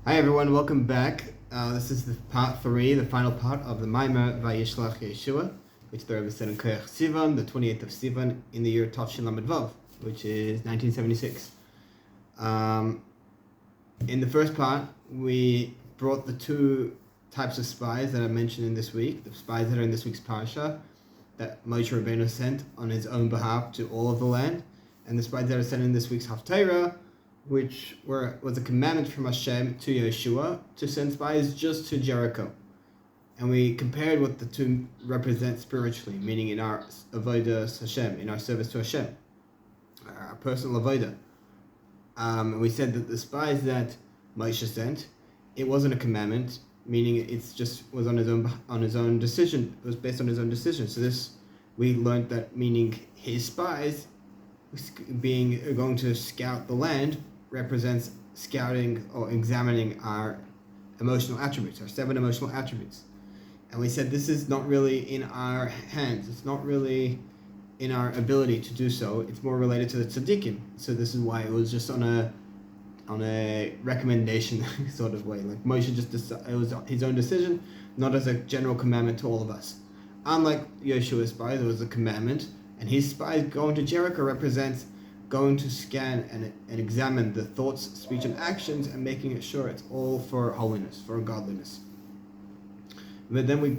Hi everyone, welcome back. This is the part 3, the final part of the Maamar Vayishlach Yehoshua, which the Rebbe said in Sivan, the 28th of Sivan, in the year Tov Shin Lamed Vav, which is 1976. In the first part, we brought the two types of spies that I mentioned in this week, the spies that are in this week's parsha, that Moshe Rabbeinu sent on his own behalf to all of the land, and the spies that are sent in this week's Torah, which was a commandment from Hashem to Yehoshua to send spies just to Jericho. And we compared what the two represent spiritually, meaning in our avodah Hashem, in our service to Hashem, our personal avodah. We said that the spies that Moshe sent, it wasn't a commandment, meaning it's just was on his own decision. It was based on his own decision. So this, we learned that meaning his spies going to scout the land represents scouting or examining our emotional attributes, our 7 emotional attributes. And we said this is not really in our hands. It's not really in our ability to do so. It's more related to the tzaddikim. So this is why it was just on a recommendation sort of way. Like Moshe it was his own decision, not as a general commandment to all of us. Unlike Yeshua's spies, it was a commandment, and his spies going to Jericho represents going to scan and examine the thoughts, speech, and actions, and making sure it's all for holiness, for godliness. But then we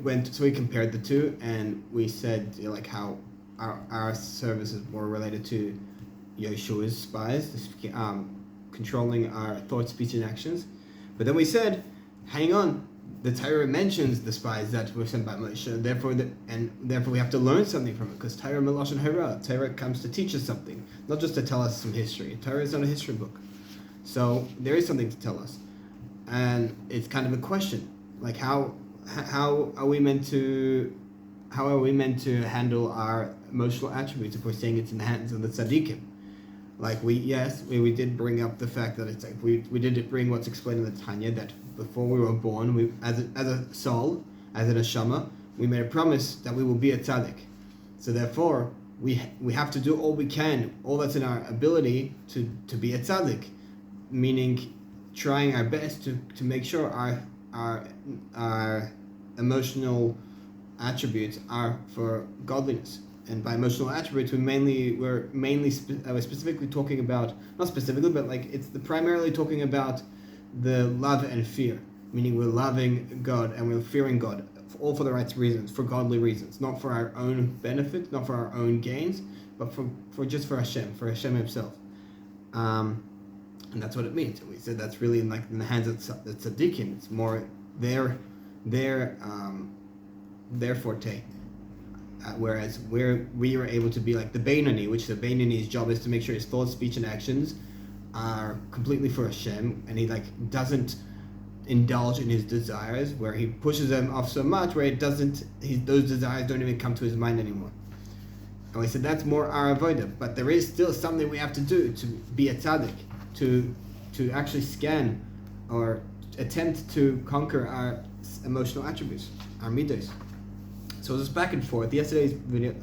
compared the two, and we said how our service is more related to Yeshua's spies, controlling our thoughts, speech, and actions. But then we said, hang on, the Torah mentions the spies that were sent by Moshe, therefore we have to learn something from it, because Torah Melashon Hara, Torah comes to teach us something, not just to tell us some history. Torah is not a history book, so there is something to tell us, and it's kind of a question, like how are we meant to handle our emotional attributes if we're saying it's in the hands of the tzaddikim? Like we did bring up the fact that it's like we did bring what's explained in the Tanya, that before we were born, we as a soul, as an neshama, we made a promise that we will be a tzaddik. So therefore, we have to do all we can, all that's in our ability to be a tzaddik, meaning trying our best to make sure our emotional attributes are for godliness. And by emotional attributes, we're specifically talking about, not specifically, but it's primarily talking about the love and fear, meaning we're loving God and we're fearing God, all for the right reasons, for godly reasons, not for our own benefit, not for our own gains, but for Hashem Himself. And that's what it means. And we said that's really in the hands of the tzaddikim. It's more their forte. Whereas we are able to be like the Beinani, which the Beinani's job is to make sure his thoughts, speech, and actions are completely for Hashem, and he doesn't indulge in his desires, where he pushes them off so much where those desires don't even come to his mind anymore. And we said that's more our avodah, but there is still something we have to do to be a tzaddik, to actually scan or attempt to conquer our emotional attributes, our midos. So it was back and forth. Yesterday's video,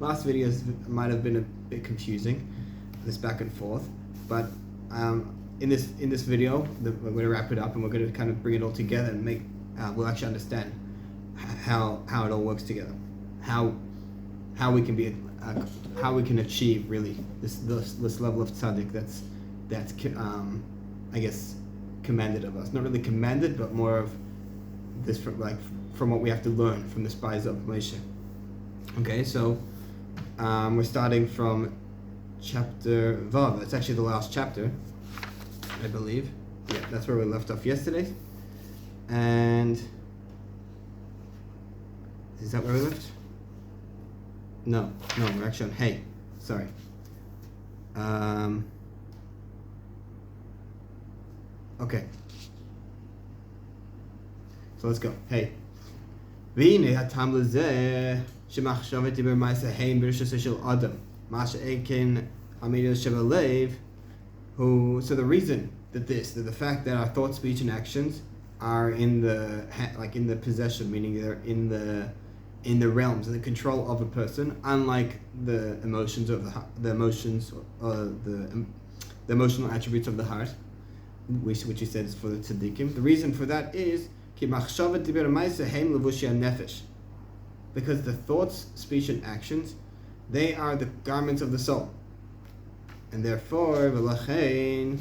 last videos might have been a bit confusing, this back and forth. But in this video, we're going to wrap it up, and we're going to kind of bring it all together and we'll actually understand how it all works together, how we can achieve really this level of tzaddik that's I guess commanded of us. Not really commanded, but more of this from what we have to learn from the spies of Moshe. Okay, so we're starting from chapter Vav. It's actually the last chapter, I believe. Yeah, that's where we left off yesterday. And is that where we left? No, we're actually on Hey. Sorry. Okay. So let's go. Hey. והנה הטעם לזה שמחשבת דיבר מעשה הם ברשתו של אדם, מה שאין עמידה שבלב הוא. So the reason that the fact that our thoughts, speech, and actions are in the possession, meaning they're in the realms, in the control of a person, unlike the emotional attributes of the heart. which we said is for the tzaddikim. The reason for that is because the thoughts, speech, and actions, they are the garments of the soul. And therefore, v'lachein,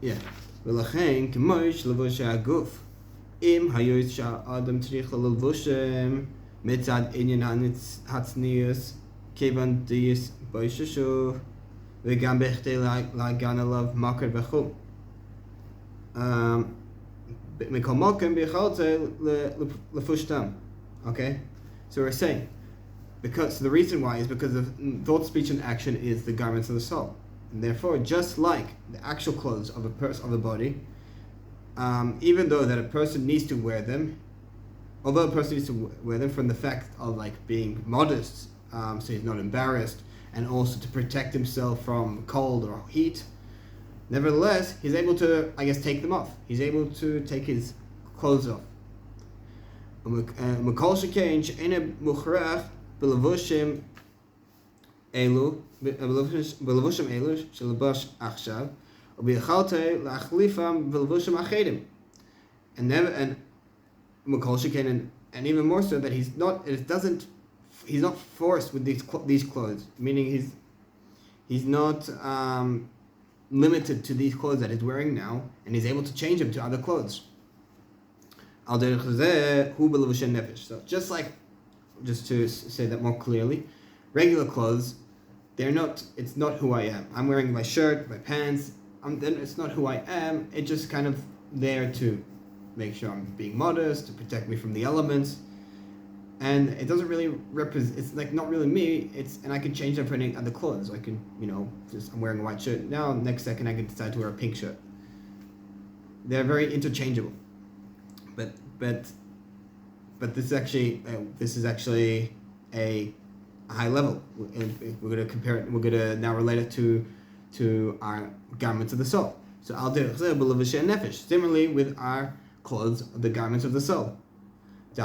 k'moish levusha aguf, im hayoyt sha'adam tzrich levushem, mitzad inyan hatznius, kevan diis boishashuv, v'gam bechtei la'gan alav makar v'chum. Okay, so we're saying so the reason why is because of thought, speech, and action is the garments of the soul, and therefore, just like the actual clothes of a body, even though that a person needs to wear them, although a person needs to wear them from the fact of like being modest, so he's not embarrassed, and also to protect himself from cold or heat. Nevertheless, he's able to, take them off. He's able to take his clothes off. And even more so that he's not forced with these clothes, meaning he's not limited to these clothes that he's wearing now, and he's able to change them to other clothes. So just to say that more clearly, regular clothes, it's not who I am. I'm wearing my shirt, my pants, then it's not who I am. It's just kind of there to make sure I'm being modest, to protect me from the elements. And it doesn't really represent, it's like not really me, and I can change them for any other clothes. I can, I'm wearing a white shirt now, next second I can decide to wear a pink shirt. They're very interchangeable. But this is actually a high level. We're going to compare it, we're going to now relate it to our garments of the soul. So similarly with our clothes, the garments of the soul. The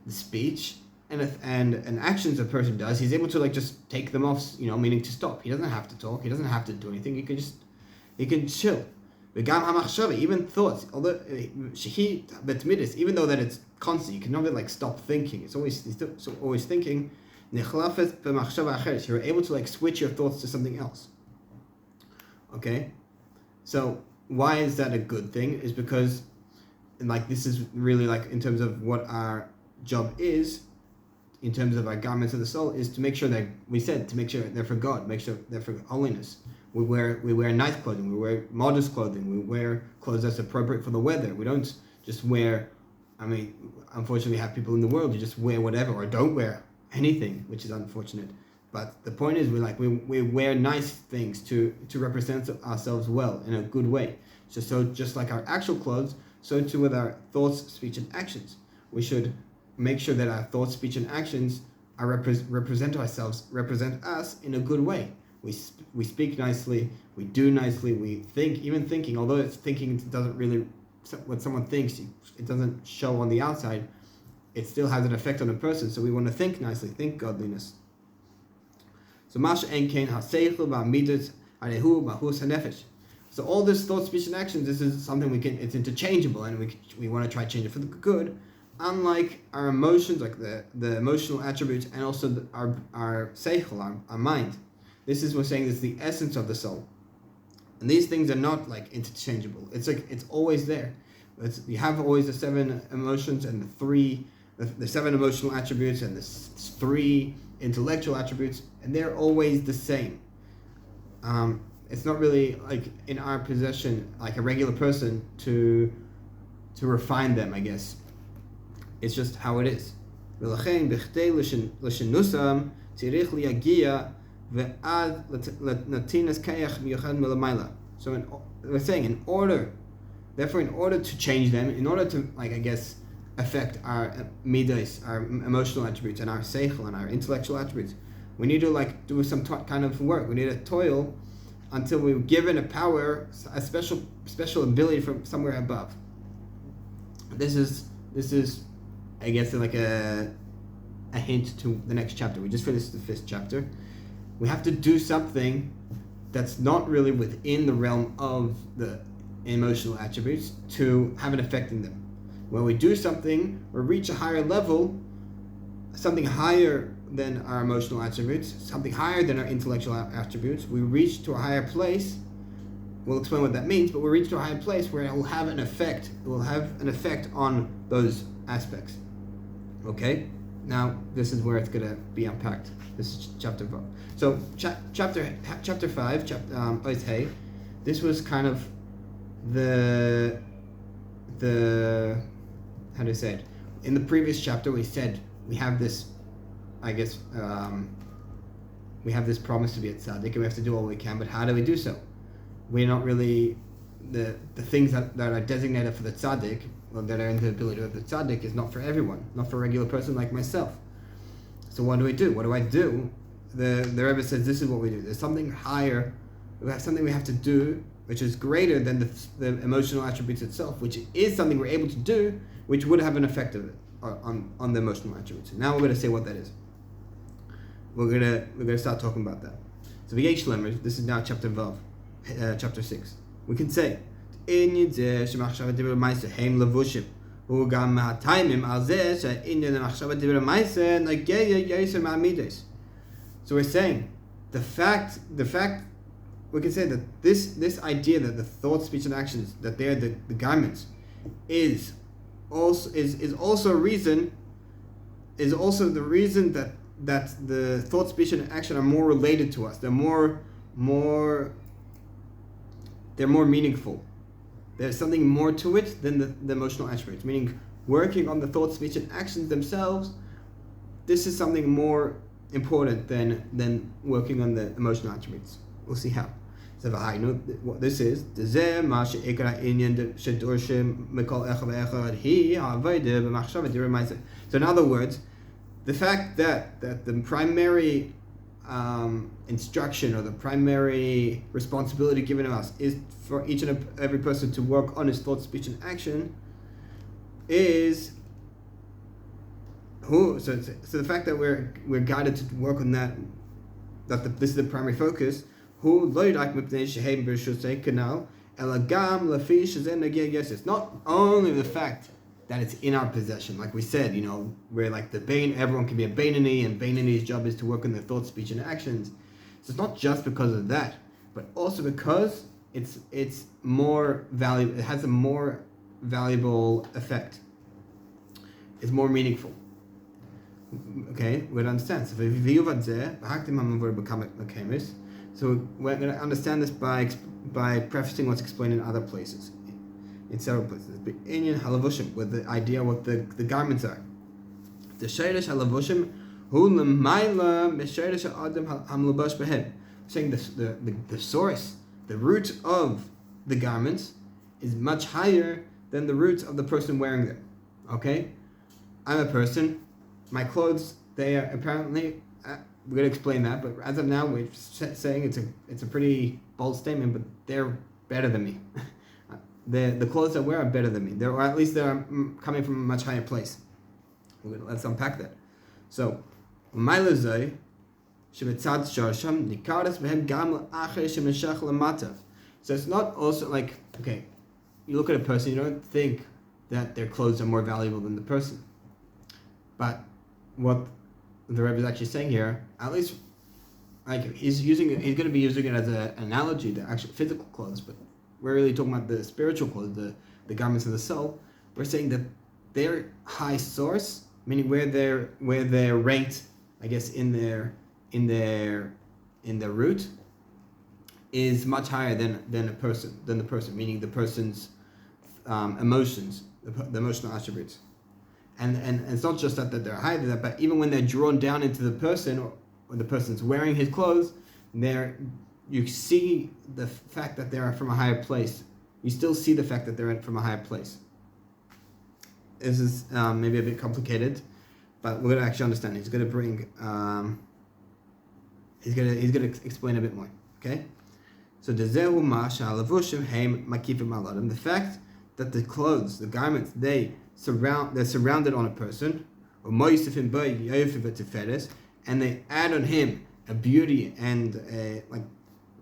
speech and actions a person does, he's able to just take them off, meaning to stop. He doesn't have to talk, he doesn't have to do anything, he can chill. Even thoughts, although even though that it's constant, you can never stop thinking. He's always thinking. You're able to switch your thoughts to something else. Okay, so why is that a good thing? Is because this is really in terms of what our job is, in terms of our garments of the soul, is to make sure that to make sure they're for God, make sure they're for holiness. We wear nice clothing, we wear modest clothing, we wear clothes that's appropriate for the weather. We don't just wear, unfortunately we have people in the world who just wear whatever or don't wear anything, which is unfortunate. But the point is we wear nice things to represent ourselves well in a good way. So just like our actual clothes, so too with our thoughts, speech, and actions. We should make sure that our thoughts, speech, and actions are represent us in a good way. We speak nicely, we do nicely, we think, even thinking, although it's thinking doesn't really, what someone thinks, it doesn't show on the outside, it still has an effect on a person, so we want to think nicely, think godliness. So all this thought, speech, and actions, this is something it's interchangeable, and we want to try to change it for the good, unlike our emotions, like the emotional attributes, and also our seichel, our mind. This is, we're saying, this is the essence of the soul. And these things are not interchangeable. It's always there. You have always the 7 emotions and the 7 emotional attributes and the 3 intellectual attributes, and they're always the same. It's not really in our possession, a regular person, to refine them, I guess. It's just how it is. So we're saying, in order to change them, in order to affect our midas, our emotional attributes, and our seichel and our intellectual attributes, we need to do some kind of work. We need to toil until we're given a power, a special ability from somewhere above. This is I guess a hint to the next chapter. We just finished the 5th chapter. we have to do something that's not really within the realm of the emotional attributes to have an effect in them. When we do something or reach a higher level, something higher than our emotional attributes, something higher than our intellectual attributes, we reach to a higher place. We'll explain what that means, but we'll reach to a higher place where it will have an effect. It will have an effect on those aspects. Okay? Now, this is where it's going to be unpacked. This is chapter 4. So, chapter 5, Ois Hey, this was kind of the how do I say it? In the previous chapter, we said we have this, I guess, we have this promise to be a tzaddik, and we have to do all we can, but how do we do so? We're not really, the things that are designated for the tzaddik, or that are in the ability of the tzaddik, is not for everyone, not for a regular person like myself. So what do we do? What do I do? The Rebbe says this is what we do. There's something higher, we have something we have to do, which is greater than the emotional attributes itself, which is something we're able to do, which would have an effect of it on the emotional attributes. Now we're going to say what that is. We're gonna start talking about that. So V'yesh Lemer, this is now chapter Vav, chapter 6. We can say, so we're saying the fact we can say that this idea that the thought, speech, and actions, that they're the garments, is also the reason that the thought, speech, and action are more related to us. They're more meaningful. There's something more to it than the emotional attributes. Meaning, working on the thought, speech, and actions themselves, this is something more important than working on the emotional attributes. We'll see how. So what this is, so in other words, the fact that the primary instruction or the primary responsibility given to us is for each and every person to work on his thought, speech, and action is so the fact that we're guided to work on that this is the primary focus. It's not only the fact that it's in our possession, like we said, we're like the Bain, everyone can be a Bainani, and Bainani's job is to work on their thoughts, speech, and actions. So it's not just because of that, but also because it's more valuable, it has a more valuable effect. It's more meaningful. Okay, we understand. So we're going to understand this by prefacing what's explained in other places, in several places. Inyan halavushim, with the idea what the garments are. The shayrish halavushim hu l'mayla meshayrish adam hamlubash behem. Saying the source, the root of the garments is much higher than the root of the person wearing them. Okay, I'm a person. My clothes, they are apparently. We're going to explain that, but as of now, we're saying it's a pretty bold statement, but they're better than me. The clothes I wear are better than me. Or at least they're coming from a much higher place. Let's unpack that. So, so it's not also like, okay, you look at a person, you don't think that their clothes are more valuable than the person. But what the Rebbe is actually saying here, at least, like he's going to be using it as an analogy to actual physical clothes, but we're really talking about the spiritual clothes, the garments of the soul. We're saying that their high source, meaning where they're ranked, I guess in their root, is much higher than the person, meaning the person's emotions, the emotional attributes. And it's not just that they're higher than that, but even when they're drawn down into the person, or the person's wearing his clothes, you see the fact that they're from a higher place. You still see the fact that they're from a higher place. This is maybe a bit complicated, but we're going to actually understand. He's going to bring. He's going to explain a bit more. Okay, so the fact that the clothes, the garments, they're surrounded on a person, and they add on him a beauty and like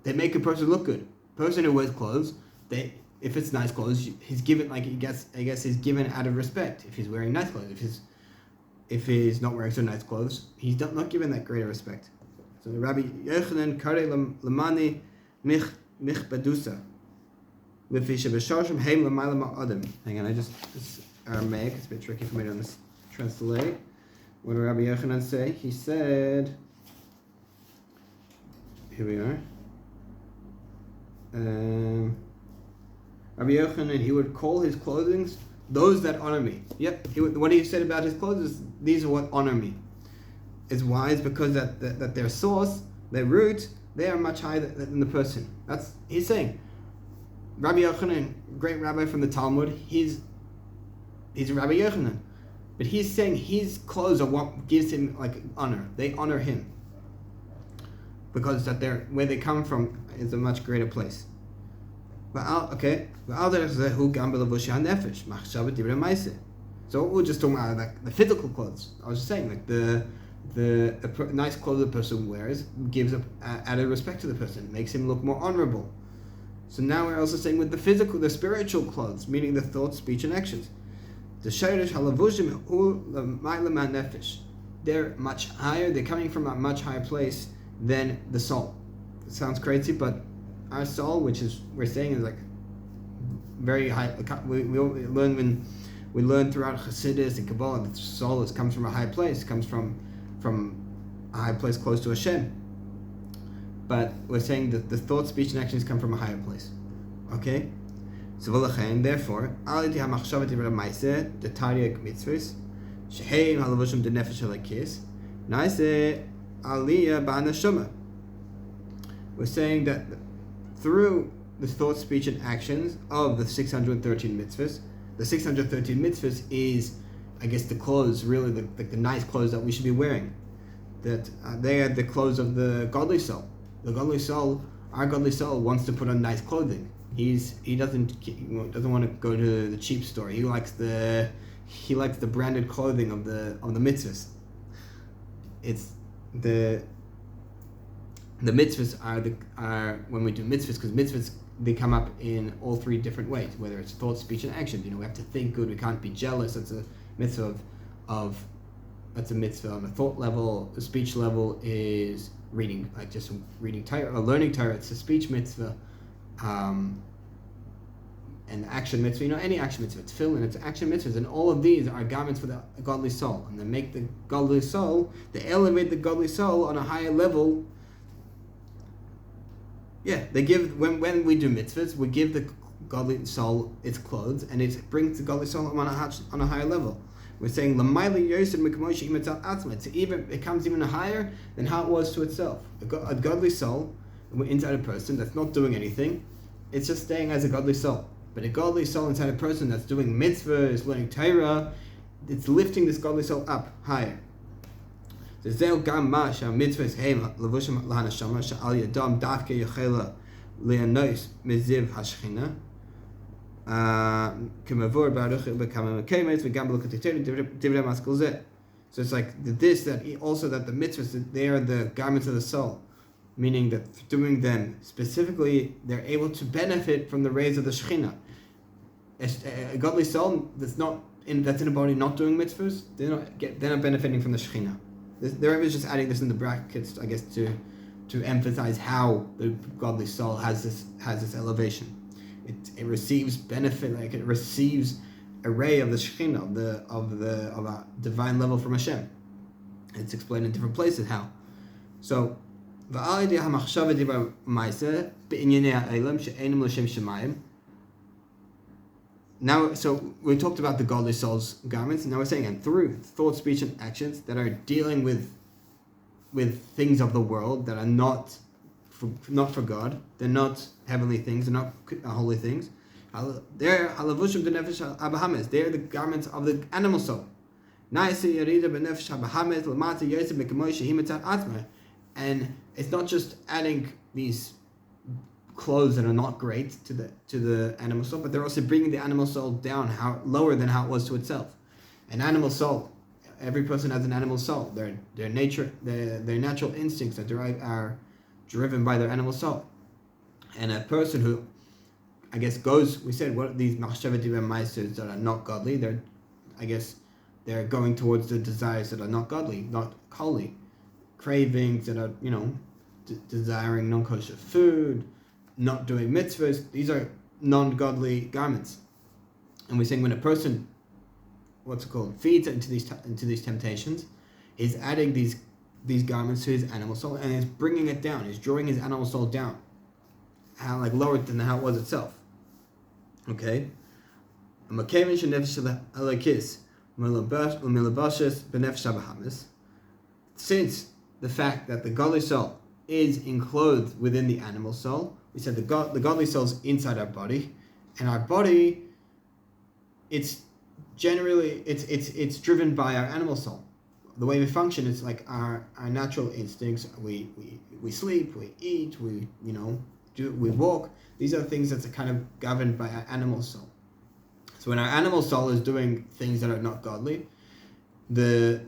they make a person look good. Person who wears clothes, if it's nice clothes, he's given I guess he's given out of respect. If he's wearing nice clothes, if he's not wearing so nice clothes, he's not given that greater respect. So Rabbi Yochanan Kare Lamani Michbadusa. Hang on, it's Aramaic, it's a bit tricky for me to translate. What did Rabbi Yochanan say? He said, here we are. Rabbi Yochanan, he would call his clothing those that honor me. Yep, what he said about his clothes is, these are what honor me. It's wise because that their source, their root, they are much higher than the person. That's he's saying. Rabbi Yochanan, great rabbi from the Talmud, he's Rabbi Yochanan, but he's saying his clothes are what gives him like honor. They honor him because that where they come from is a much greater place. So we're just talking about like the physical clothes. I was just saying like the nice clothes the person wears gives added respect to the person, makes him look more honorable. So now we're also saying with the spiritual clothes, meaning the thoughts, speech, and actions. The shayrish halavushim hu l'mayla nefesh. They're much higher. They're coming from a much higher place than the soul. It sounds crazy, but our soul, which is we're saying is like very high. We learn when we learn throughout Chassidus and Kabbalah that the soul comes from a high place, comes from a high place close to Hashem. But we're saying that the thought, speech, and actions come from a higher place. Okay? So therefore, the Tariq mitzvahs, sheheim halavushim de nefesh halakis, naise aliyah ba'anashama. We're saying that through the thought, speech, and actions of the 613 mitzvahs, the 613 mitzvahs is, I guess, the clothes, really the nice clothes that we should be wearing. That they are the clothes of the godly soul. The godly soul, our godly soul, wants to put on nice clothing. He doesn't want to go to the cheap store. He likes the branded clothing of the mitzvahs. It's the mitzvahs are when we do mitzvahs, because mitzvahs they come up in all three different ways, whether it's thought, speech, and action. We have to think good. We can't be jealous. That's a mitzvah that's a mitzvah on a thought level. The speech level is reading, like just reading Torah or learning Torah. It's a speech mitzvah. And the action mitzvah, any action mitzvah, it's tefillin, it's action mitzvahs, and all of these are garments for the godly soul, and they make the godly soul, they elevate the godly soul on a higher level. Yeah, they give when we do mitzvahs, we give the godly soul its clothes, and it brings the godly soul on a higher level. We're saying it comes even higher than how it was to itself. A godly soul inside a person that's not doing anything, it's just staying as a godly soul. But a godly soul inside a person that's doing mitzvahs, learning Torah, it's lifting this godly soul up higher. So zeh gam ma mitzvahs heim levushim lahanashama she'al yadam dafke yochela le'anos meziv hashchina. So it's like this, that also that the mitzvahs, they are the garments of the soul, meaning that doing them specifically, they're able to benefit from the rays of the Shekhinah. A godly soul that's in a body not doing mitzvahs, they're not benefiting from the Shekhinah. The Rebbe is just adding this in the brackets, I guess, to emphasize how the godly soul has this elevation. It receives benefit, like it receives a ray of the Shekhinah, of a divine level from Hashem. It's explained in different places how. So, now, so we talked about the godly soul's garments, and now we're saying, and through thought, speech, and actions that are dealing with things of the world that are not for God, they're not heavenly things, they're not holy things. They're halavushim de nefesh abahames. They're the garments of the animal soul. And it's not just adding these clothes that are not great to the animal soul, but they're also bringing the animal soul down lower than how it was to itself. An animal soul, every person has an animal soul. Their nature, their natural instincts are driven by their animal soul. And a person who, I guess, we said, what are these machshavot maaseh that are not godly? They're going towards the desires that are not godly, not holy. Cravings that are, desiring non-kosher food, not doing mitzvahs. These are non-godly garments. And we're saying when a person, feeds into these temptations, is adding these garments to his animal soul and is bringing it down. Is drawing his animal soul down, lower than how it was itself. Okay. Since the fact that the godly soul is enclosed within the animal soul, we said the godly soul is inside our body, and our body, it's driven by our animal soul. The way we function is like our natural instincts. We sleep, we eat, we walk. These are things that's kind of governed by our animal soul. So when our animal soul is doing things that are not godly, the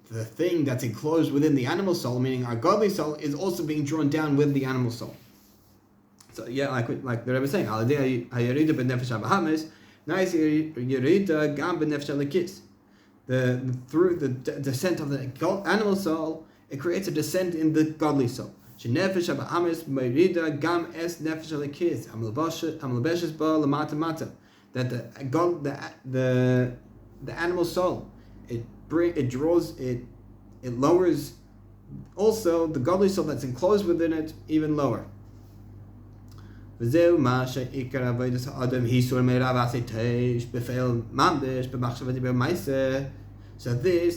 thing that's enclosed within the animal soul, meaning our godly soul, is also being drawn down with the animal soul. So like the Rebbe was saying, through the descent of the animal soul, it creates a descent in the godly soul. That the animal soul, it lowers also the godly soul that's enclosed within it even lower. So this,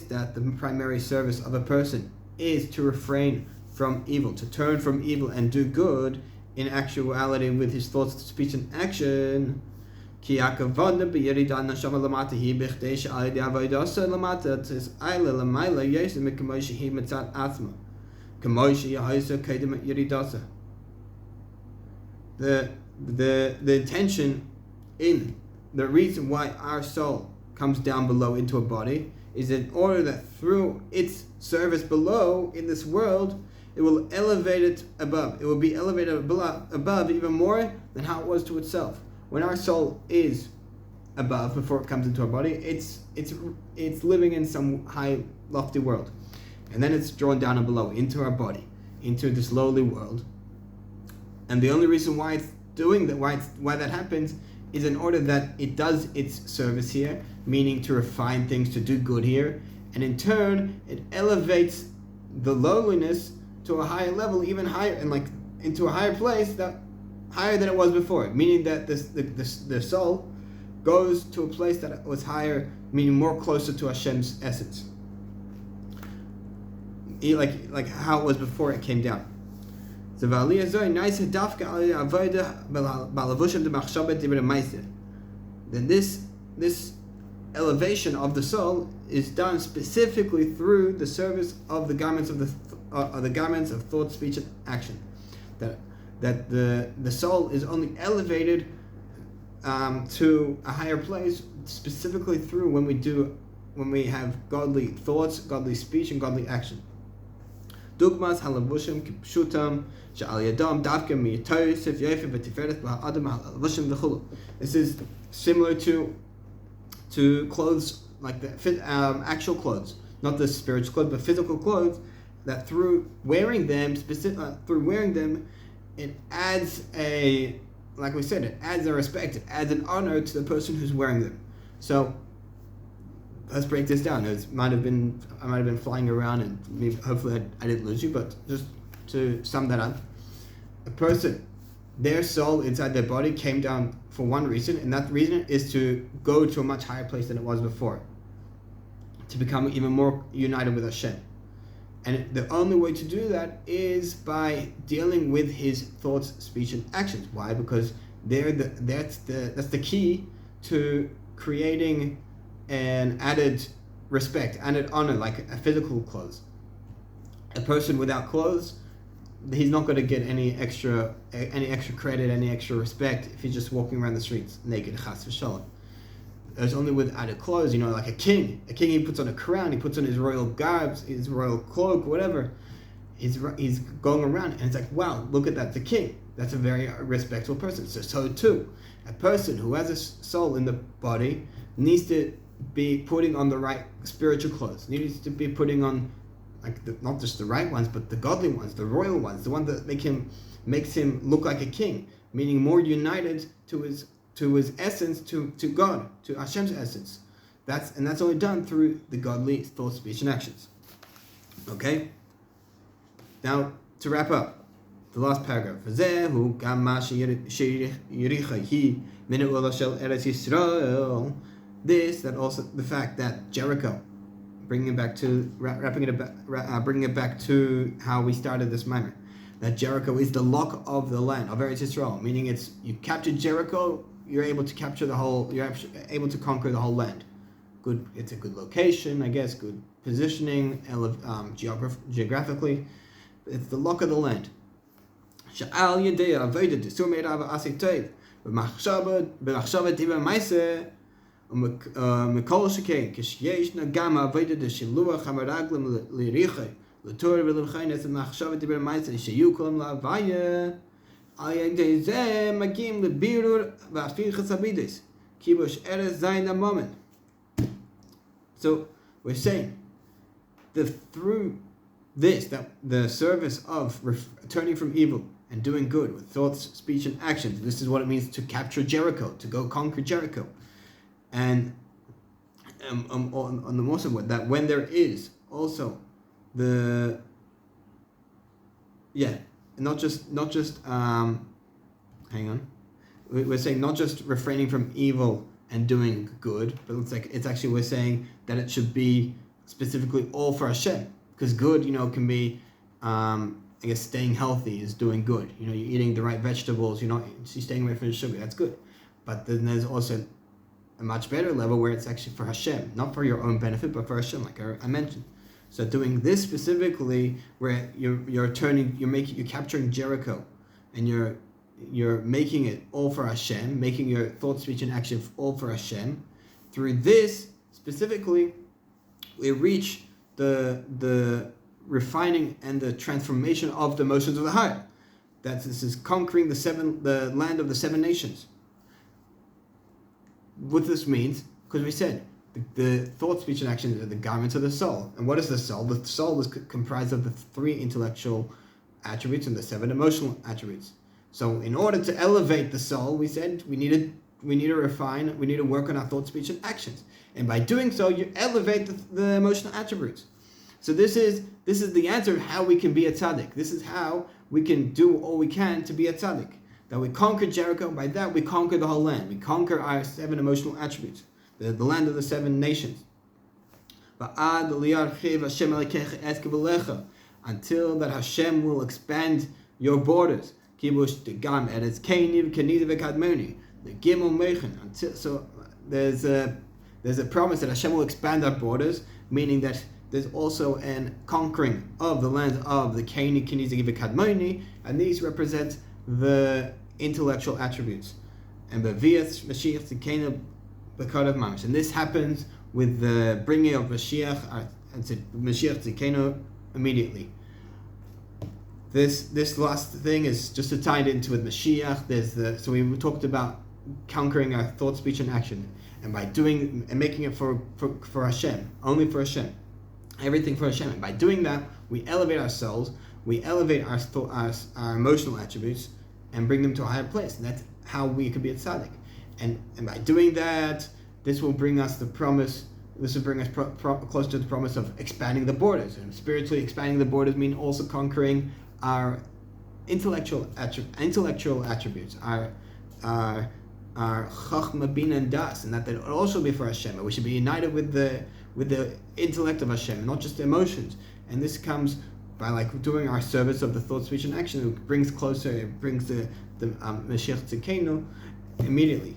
that the primary service of a person is to refrain from evil, to turn from evil and do good in actuality with his thoughts, speech, and action. The intention in the reason why our soul comes down below into a body is in order that through its service below in this world, it will elevate it above. It will be elevated above even more than how it was to itself. When our soul is above before it comes into our body, it's living in some high, lofty world, and then it's drawn down and below into our body, into this lowly world. And the only reason why it's doing that, why that happens, is in order that it does its service here, meaning to refine things, to do good here, and in turn it elevates the lowliness to a higher level, even higher, and into a higher place, that higher than it was before, meaning that the soul goes to a place that was higher, meaning more closer to Hashem's essence, like how it was before it came down. Then this elevation of the soul is done specifically through the service of the garments of the garments of thought, speech, and action. That the soul is only elevated to a higher place specifically through when we have godly thoughts, godly speech, and godly action. Dugmas halavushim kipshutam she'al yadam davka miyitosef yefim v'tiferet b'ha'adam halavushim v'chulu. This is similar to clothes, like the actual clothes, not the spiritual clothes, but physical clothes. That through wearing them, it adds it adds a respect, it adds an honor to the person who's wearing them. So let's break this down. I might have been flying around, and maybe, hopefully I didn't lose you, but just to sum that up, a person, their soul inside their body came down for one reason, and that reason is to go to a much higher place than it was before, to become even more united with Hashem. And the only way to do that is by dealing with his thoughts, speech, and actions. Why? Because that's the key to creating an added respect, added honor, like a physical clothes. A person without clothes, he's not going to get any extra credit, any extra respect if he's just walking around the streets naked. Chas v'shalom. It's only with added clothes, like a king. A king, he puts on a crown, he puts on his royal garbs, his royal cloak, whatever. He's going around, and it's like, wow, look at that, the king. That's a very respectful person. So too, a person who has a soul in the body needs to be putting on the right spiritual clothes. Needs to be putting on, not just the right ones, but the godly ones, the royal ones, the one that makes him look like a king, meaning more united to his essence, to God, to Hashem's essence. That's only done through the godly thought, speech, and actions. Okay? Now, to wrap up, the last paragraph. This, that also the fact that Jericho, bringing it back to how we started this Maamer, that Jericho is the lock of the land of Eretz Yisrael, meaning you capture Jericho, you're able to capture you're able to conquer the whole land. Good, it's a good location, I guess, good positioning, geographically. It's the lock of the land. מכל שכן, כשישנה גם עבודת השילוח הרגלים ליריחי, לתורה ולבחינת המחשבת דיבר מעשה שיהיו כולם להוויה, על ידי זה מגיעים לבירור והפיכת הבידס, כיבוש ארץ זין המומן. So we're saying that through this, that the service of turning from evil and doing good with thoughts, speech, and actions, this is what it means to capture Jericho, to go conquer Jericho. And on the most of that, when there is also not just we're saying not just refraining from evil and doing good, but it's actually we're saying that it should be specifically all for Hashem, because good can be I guess staying healthy is doing good. You're eating the right vegetables, you're staying away from the sugar, that's good. But then there's also a much better level where it's actually for Hashem, not for your own benefit, but for Hashem, like I mentioned. So doing this specifically, where you're capturing Jericho, and you're making it all for Hashem, making your thought, speech, and action all for Hashem. Through this specifically, we reach the refining and the transformation of the emotions of the heart. This is conquering the land of the 7 nations. What this means, because we said the thought, speech, and action are the garments of the soul. And what is the soul? The soul is comprised of the 3 intellectual attributes and the 7 emotional attributes. So in order to elevate the soul, we said we need to refine, we need to work on our thought, speech, and actions. And by doing so, you elevate the emotional attributes. So this is the answer of how we can be a tzaddik. This is how we can do all we can to be a tzaddik. That we conquer Jericho, by that we conquer the whole land. We conquer our 7 emotional attributes, the land of the 7 nations. Until that Hashem will expand your borders. So there's a promise that Hashem will expand our borders, meaning that there's also a conquering of the land of the Kaini, Kenizi, Kadmoni, and these represent the intellectual attributes. And Bevias Mashiach Tzidkenu B'Kod of Mamish. And this happens with the bringing of Mashiach Tzidkenu immediately. This last thing is just to tie it into with Mashiach. So we talked about conquering our thought, speech, and action, and by doing and making it for Hashem, only for Hashem, everything for Hashem. And by doing that, we elevate our souls, we elevate our emotional attributes, and bring them to a higher place. And that's how we can be a tzaddik. And by doing that, this will bring us the promise. This will bring us close to the promise of expanding the borders. And spiritually expanding the borders mean also conquering our intellectual attributes, our chachma, bina, and das, and that will also be for Hashem. We should be united with the intellect of Hashem, not just the emotions. And this comes by doing our service of the thought, speech, and action. It brings closer. It brings the Mashiach Tzidkenu immediately.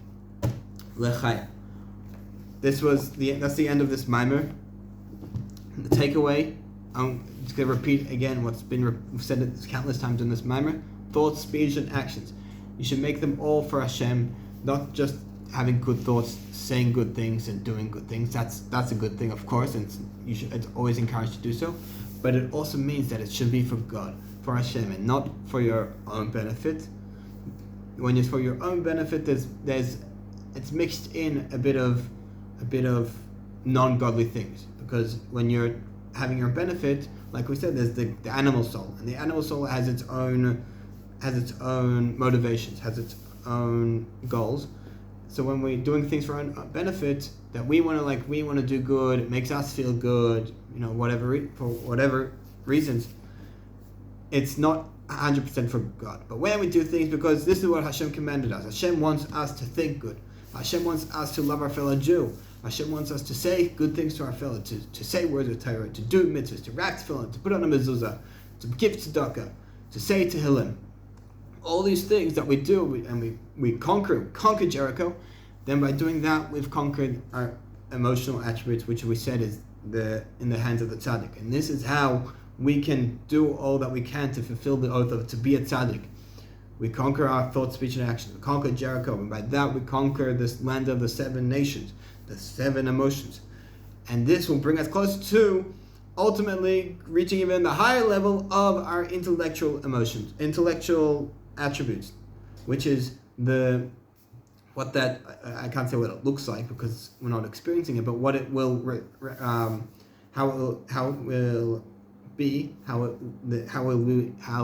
Lechaya. That's the end of this Maamer. The takeaway. I'm just going to repeat again what's been said countless times in this Maamer. Thoughts, speech, and actions. You should make them all for Hashem, not just having good thoughts, saying good things, and doing good things. That's a good thing, of course, and it's always encouraged to do so. But it also means that it should be for God, for Hashem, and not for your own benefit. When it's for your own benefit, it's mixed in a bit of non-godly things, because when you're having your benefit, like we said, there's the animal soul, and the animal soul has its own motivations, has its own goals. So when we're doing things for our own benefit, that we want to do good, it makes us feel good, for whatever reasons, it's not 100% for God. But when we do things because this is what Hashem commanded us, Hashem wants us to think good, Hashem wants us to love our fellow Jew, Hashem wants us to say good things to our fellow, to say words of Torah, to do mitzvahs, to rack tefillin, to put on a mezuzah, to give tzedakah, to say tehillim. All these things that we do, and we conquer Jericho. Then by doing that, we've conquered our emotional attributes, which we said is in the hands of the tzaddik. And this is how we can do all that we can to fulfill the oath of to be a tzaddik. We conquer our thought, speech, and action. We conquer Jericho, and by that we conquer this land of the 7 nations, the 7 emotions. And this will bring us closer to ultimately reaching even the higher level of our intellectual emotions, intellectual attributes, which is I can't say what it looks like because we're not experiencing it, but what it will how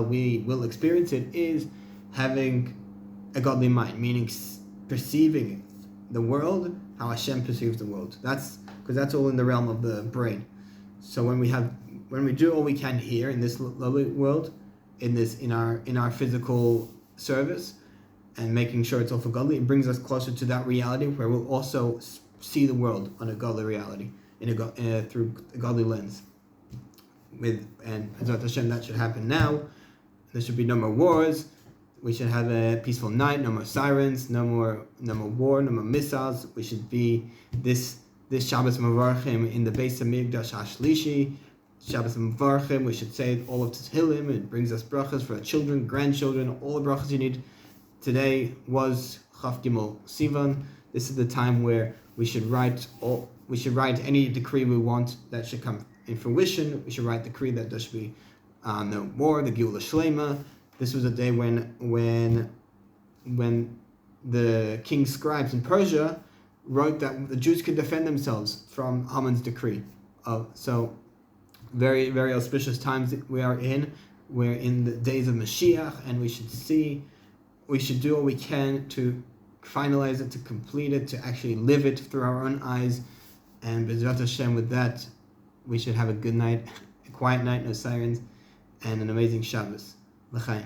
we will experience it is having a godly mind, meaning perceiving the world how Hashem perceives the world. That's because that's all in the realm of the brain. So when we do all we can here in this lovely world, in our physical service, and making sure it's all for godly, it brings us closer to that reality where we'll also see the world on a godly reality, through a godly lens. And Hazrat Hashem, that should happen now. There should be no more wars. We should have a peaceful night. No more sirens. No more war. No more missiles. We should be this Shabbos Mavarchim in the Beis Hamikdash Hashlishi. Shabbos Mavarchim. We should say all of Tehillim. It brings us brachas for our children, grandchildren, all the brachas you need. Today was Chaf Gimel Sivan. This is the time where we should write any decree we want that should come in fruition. We should write the decree that there should be no war, the Geula Shlema. This was a day when the king's scribes in Persia wrote that the Jews could defend themselves from Haman's decree. So very, very auspicious times that we are in. We're in the days of Mashiach, and we should do all we can to finalize it, to complete it, to actually live it through our own eyes. And B'ezrat Hashem, with that, we should have a good night, a quiet night, no sirens, and an amazing Shabbos. L'chaim.